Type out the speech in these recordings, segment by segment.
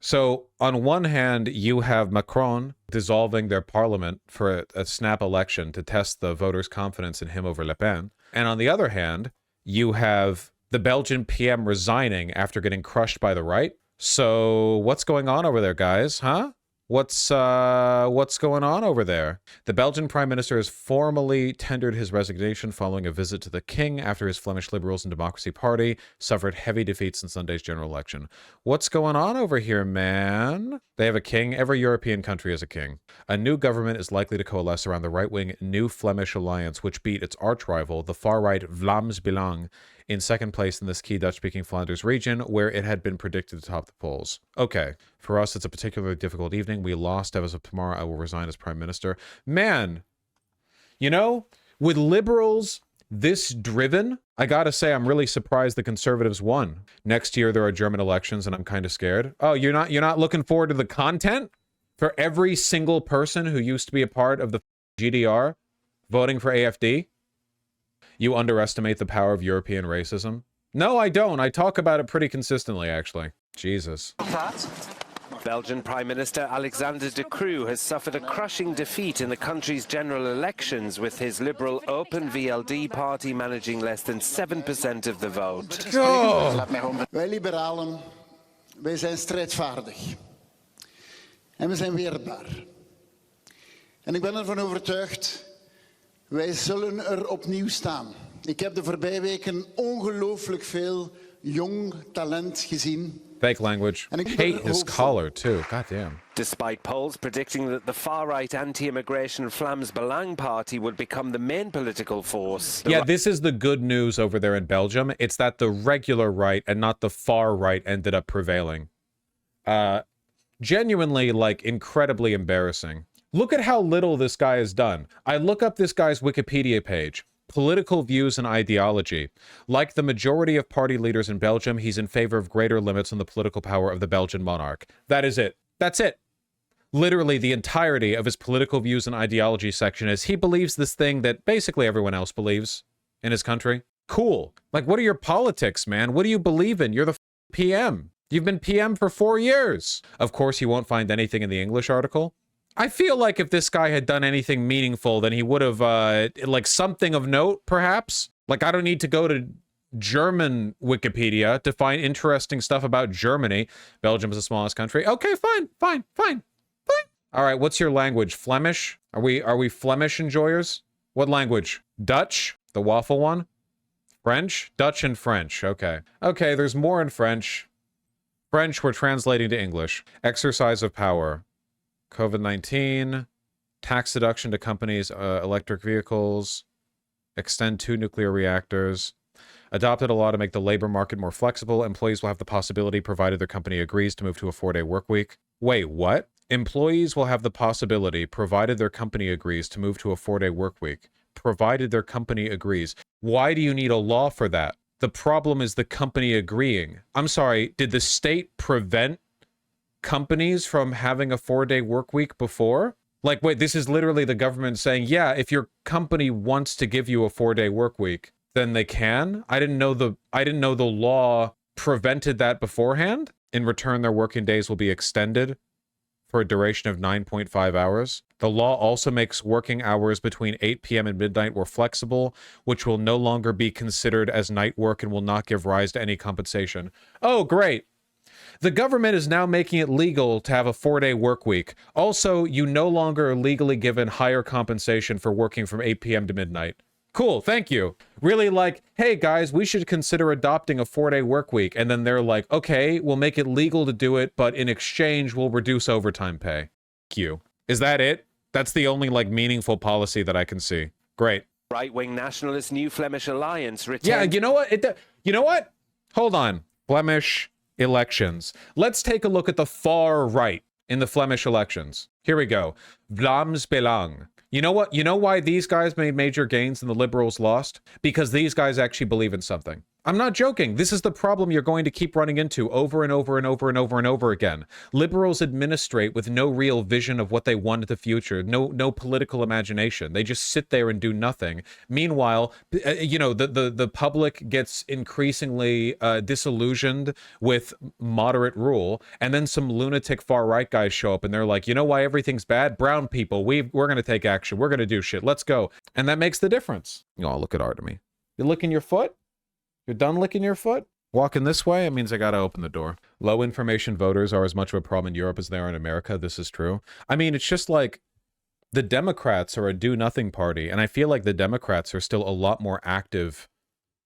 So on one hand, you have Macron dissolving their parliament for a snap election to test the voters' confidence in him over Le Pen. And on the other hand, you have the Belgian PM resigning after getting crushed by the right. So what's going on over there, guys? Huh? What's going on over there? The Belgian Prime Minister has formally tendered his resignation following a visit to the King after his Flemish Liberals and Democracy Party suffered heavy defeats in Sunday's general election. What's going on over here, man? They have a king. Every European country has a king. A new government is likely to coalesce around the right-wing New Flemish Alliance, which beat its arch-rival, the far-right Vlaams Belang, in second place in this key Dutch-speaking Flanders region, where it had been predicted to top the polls. Okay, for us, it's a particularly difficult evening. We lost. As of tomorrow, I will resign as prime minister. Man, you know, with liberals this driven, I gotta say, I'm really surprised the conservatives won. Next year, there are German elections, and I'm kind of scared. Oh, you're not looking forward to the content for every single person who used to be a part of the GDR voting for AFD? You underestimate the power of European racism? No, I don't. I talk about it pretty consistently, actually. Jesus. Belgian Prime Minister Alexander De Croo has suffered a crushing defeat in the country's general elections, with his liberal Open VLD party managing less than 7% of the vote. Oh. Wij liberalen, wij zijn strijdvaardig. En we zijn weerbaar. En ik ben ervan overtuigd, wij zullen er opnieuw staan. Ik heb de voorbije weken ongelooflijk veel jong talent gezien. Fake language. Hate his collar, too. God damn. Despite polls predicting that the far-right anti-immigration Vlaams Belang party would become the main political force. Yeah, this is the good news over there in Belgium. It's that the regular right and not the far right ended up prevailing. Genuinely, like, incredibly embarrassing. Look at how little this guy has done. I look up this guy's Wikipedia page. Political views and ideology. Like the majority of party leaders in Belgium, he's in favor of greater limits on the political power of the Belgian monarch. That is it. That's it. Literally the entirety of his political views and ideology section is he believes this thing that basically everyone else believes in his country. Cool. Like, what are your politics, man? What do you believe in? You're the PM. You've been PM for 4 years. Of course, you won't find anything in the English article. I feel like if this guy had done anything meaningful, then he would have, like, something of note, perhaps. Like, I don't need to go to German Wikipedia to find interesting stuff about Germany. Belgium is the smallest country. Okay, fine. All right, what's your language? Flemish? Are we Flemish enjoyers? What language? Dutch? The waffle one? French? Dutch and French. Okay. Okay, there's more in French. French, we're translating to English. Exercise of power. COVID-19, tax deduction to companies' electric vehicles, extend 2 nuclear reactors, adopted a law to make the labor market more flexible. Employees will have the possibility, provided their company agrees, to move to a 4-day work week. Wait, what? Employees will have the possibility, provided their company agrees, to move to a 4-day work week. Provided their company agrees. Why do you need a law for that? The problem is the company agreeing. I'm sorry, did the state prevent companies from having a 4-day work week before? Like, wait, this is literally the government saying, yeah, if your company wants to give you a 4-day work week, then they can. I didn't know the law prevented that beforehand. In return, their working days will be extended for a duration of 9.5 hours. The law also makes working hours between 8 p.m. and midnight more flexible, which will no longer be considered as night work and will not give rise to any compensation. Oh, great. The government is now making it legal to have a 4-day work week. Also, you no longer are legally given higher compensation for working from 8 p.m. to midnight. Cool, thank you. Really, like, hey guys, we should consider adopting a 4-day work week. And then they're like, okay, we'll make it legal to do it, but in exchange, we'll reduce overtime pay. Thank you. Is that it? That's the only, like, meaningful policy that I can see. Great. Right-wing nationalist New Flemish Alliance retained... Yeah, you know what? You know what? Hold on. Flemish elections. Let's take a look at the far right in the Flemish elections. Here we go. Vlaams Belang. You know what? You know why these guys made major gains and the liberals lost? Because these guys actually believe in something. I'm not joking. This is the problem you're going to keep running into over and over and over and over and over again. Liberals administrate with no real vision of what they want in the future, no political imagination. They just sit there and do nothing. Meanwhile, you know, the public gets increasingly disillusioned with moderate rule, and then some lunatic far-right guys show up and they're like, you know why everything's bad? Brown people, we're going to take action. We're going to do shit. Let's go. And that makes the difference. Oh, look at Artemy. You're licking your foot? You're done licking your foot? Walking this way? It means I gotta open the door. Low information voters are as much of a problem in Europe as they are in America. This is true. I mean, it's just like the Democrats are a do-nothing party, and I feel like the Democrats are still a lot more active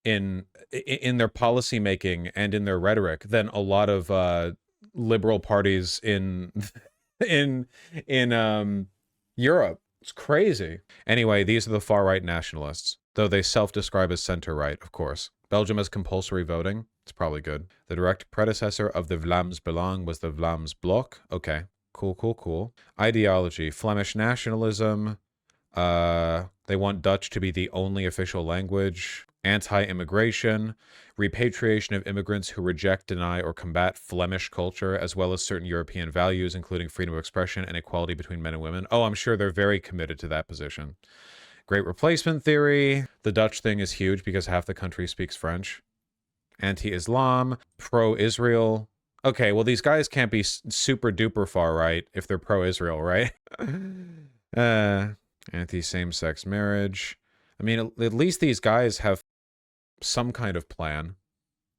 in their policy making and in their rhetoric than a lot of liberal parties in Europe. It's crazy. Anyway, these are the far-right nationalists, though they self-describe as center-right, of course. Belgium has compulsory voting. It's probably good. The direct predecessor of the Vlaams Belang was the Vlaams Blok. Okay. Cool, cool, cool. Ideology. Flemish nationalism. They want Dutch to be the only official language. Anti-immigration. Repatriation of immigrants who reject, deny, or combat Flemish culture, as well as certain European values, including freedom of expression and equality between men and women. Oh, I'm sure they're very committed to that position. Great replacement theory. The Dutch thing is huge because half the country speaks French. Anti-Islam. Pro-Israel. Okay, well, these guys can't be super duper far right if they're pro-Israel, right? Anti-same-sex marriage. I mean, at least these guys have some kind of plan.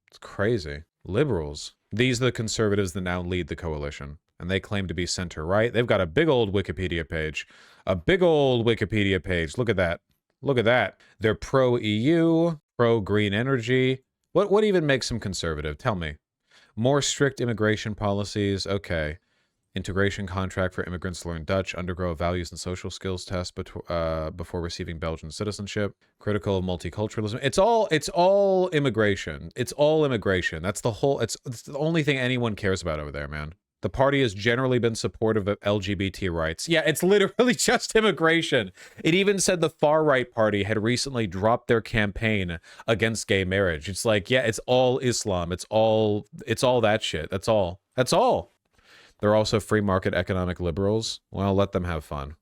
It's crazy. Liberals. These are the conservatives that now lead the coalition. And they claim to be center-right. They've got a big old Wikipedia page. A big old Wikipedia page. Look at that. Look at that. They're pro-EU, pro-green energy. What even makes them conservative? Tell me. More strict immigration policies. Okay. Integration contract for immigrants to learn Dutch, undergo a values and social skills test before receiving Belgian citizenship. Critical of multiculturalism. It's all immigration. It's all immigration. That's the whole. It's the only thing anyone cares about over there, man. The party has generally been supportive of LGBT rights. Yeah, it's literally just immigration. It even said the far-right party had recently dropped their campaign against gay marriage. It's like, yeah, it's all Islam. It's all that shit. That's all. That's all. They're also free market economic liberals. Well, let them have fun.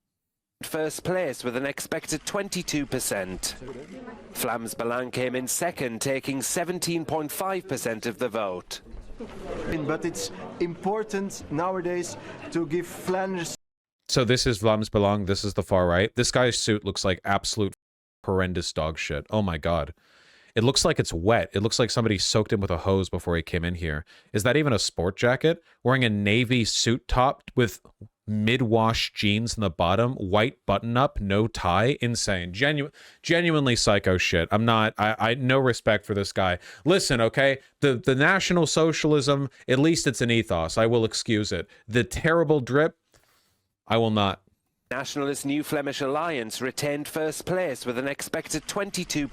First place with an expected 22%. Vlaams Belang came in second, taking 17.5% of the vote. But it's important nowadays to give Flanders. So this is Vlaams Belang. This is the far right. This guy's suit looks like absolute horrendous dog shit. Oh my god. It looks like it's wet. It looks like somebody soaked him with a hose before he came in here. Is that even a sport jacket? Wearing a navy suit top with mid-wash jeans in the bottom, white button-up, no tie. Insane. Genuinely psycho shit. I no respect for this guy. Listen, okay? The National Socialism, at least it's an ethos. I will excuse it. The terrible drip, I will not. Nationalist New Flemish Alliance retained first place with an expected 22%.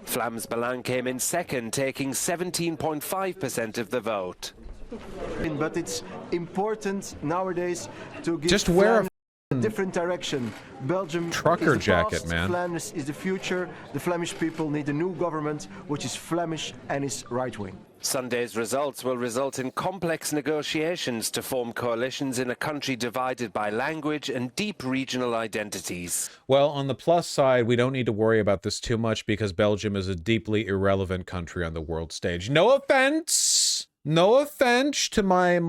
Vlaams Belang came in second, taking 17.5% of the vote. But it's important nowadays to give Just wear a different direction. Belgium trucker is the jacket, past, man. Flanders is the future. The Flemish people need a new government which is Flemish and is right-wing. Sunday's results will result in complex negotiations to form coalitions in a country divided by language and deep regional identities. Well, on the plus side, we don't need to worry about this too much because Belgium is a deeply irrelevant country on the world stage. No offense! No offense to my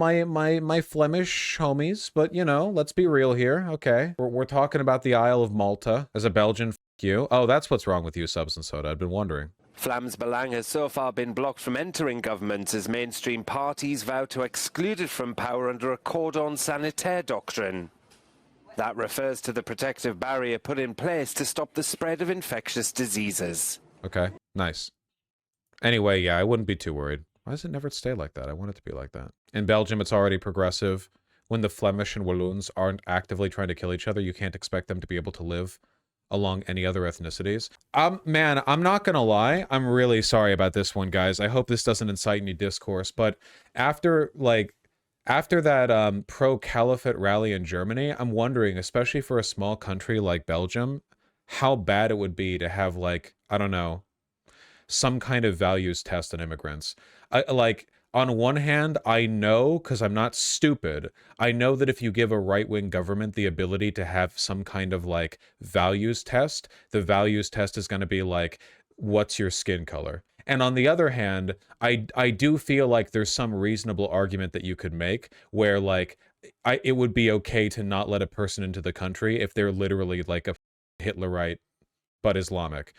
Flemish homies, but, you know, let's be real here, okay? We're talking about the Isle of Malta as a Belgian, f*** you. Oh, that's what's wrong with you, Subs and Soda. I've been wondering. Vlaams Belang has so far been blocked from entering government as mainstream parties vow to exclude it from power under a cordon sanitaire doctrine. That refers to the protective barrier put in place to stop the spread of infectious diseases. Okay, nice. Anyway, yeah, I wouldn't be too worried. Why does it never stay like that? I want it to be like that. In Belgium, it's already progressive. When the Flemish and Walloons aren't actively trying to kill each other, you can't expect them to be able to live along any other ethnicities. Man, I'm not gonna lie. I'm really sorry about this one, guys. I hope this doesn't incite any discourse, but after that pro-caliphate rally in Germany, I'm wondering, especially for a small country like Belgium, how bad it would be to have, like, I don't know, some kind of values test on immigrants. Like, on one hand, I know, because I'm not stupid, I know that if you give a right-wing government the ability to have some kind of, like, values test, the values test is going to be like, what's your skin color? And on the other hand, I do feel like there's some reasonable argument that you could make where, like, it would be okay to not let a person into the country if they're literally like a Hitlerite but Islamic.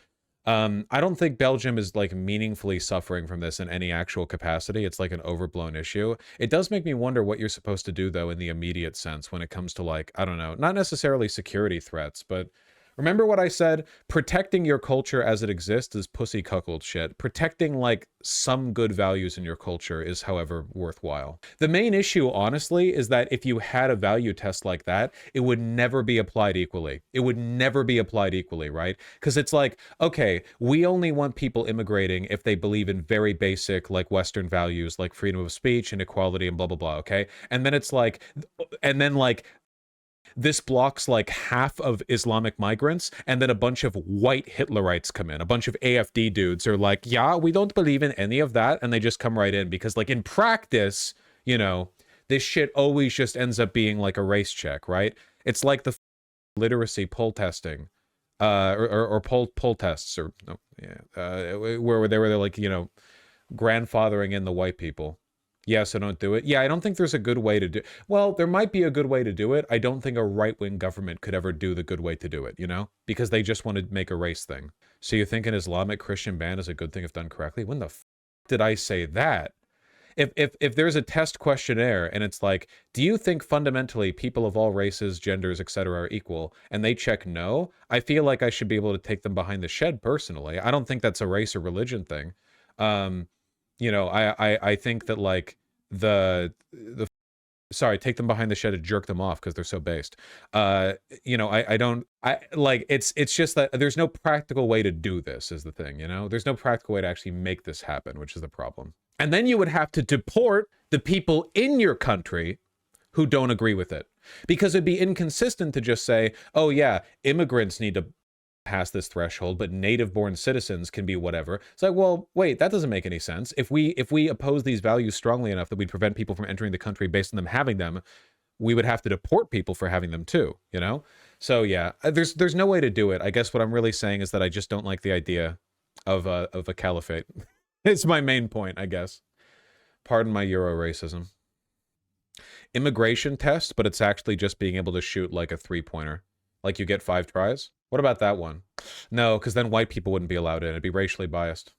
I don't think Belgium is like meaningfully suffering from this in any actual capacity. It's like an overblown issue. It does make me wonder what you're supposed to do though in the immediate sense when it comes to, like, I don't know, not necessarily security threats, but remember what I said? Protecting your culture as it exists is pussy cuckold shit. Protecting, like, some good values in your culture is, however, worthwhile. The main issue, honestly, is that if you had a value test like that, it would never be applied equally. It would never be applied equally, right? Because it's like, okay, we only want people immigrating if they believe in very basic, like, Western values, like freedom of speech and equality and blah, blah, blah, okay? And then it's like, and then, like, this blocks like half of Islamic migrants, and then a bunch of white Hitlerites come in. A bunch of AFD dudes are like, yeah, we don't believe in any of that, and they just come right in because, like, in practice, you know, this shit always just ends up being like a race check, right? It's like the literacy poll testing, or poll tests, or no, yeah, where they were like, you know, grandfathering in the white people. Yes, I don't do it. Yeah, I don't think there's a good way to do. Well, there might be a good way to do it. I don't think a right-wing government could ever do the good way to do it, you know? Because they just want to make a race thing. So you think an Islamic Christian ban is a good thing if done correctly? When the f did I say that? If there's a test questionnaire and it's like, do you think fundamentally people of all races, genders, etc. are equal, and they check no, I feel like I should be able to take them behind the shed personally. I don't think that's a race or religion thing. You know, I think that, like, sorry, take them behind the shed and jerk them off because they're so based. You know, I like, it's just that there's no practical way to do this is the thing, you know? There's no practical way to actually make this happen, which is the problem. And then you would have to deport the people in your country who don't agree with it. Because it'd be inconsistent to just say, oh yeah, immigrants need to pass this threshold, but native-born citizens can be whatever. It's like, well, wait, that doesn't make any sense. If we oppose these values strongly enough that we'd prevent people from entering the country based on them having them, we would have to deport people for having them too, you know? So yeah, there's no way to do it. I guess what I'm really saying is that I just don't like the idea of a caliphate. It's my main point, I guess. Pardon my Euro racism. Immigration test, but it's actually just being able to shoot like a 3-pointer. Like you get 5 tries. What about that one? No, because then white people wouldn't be allowed in. It'd be racially biased.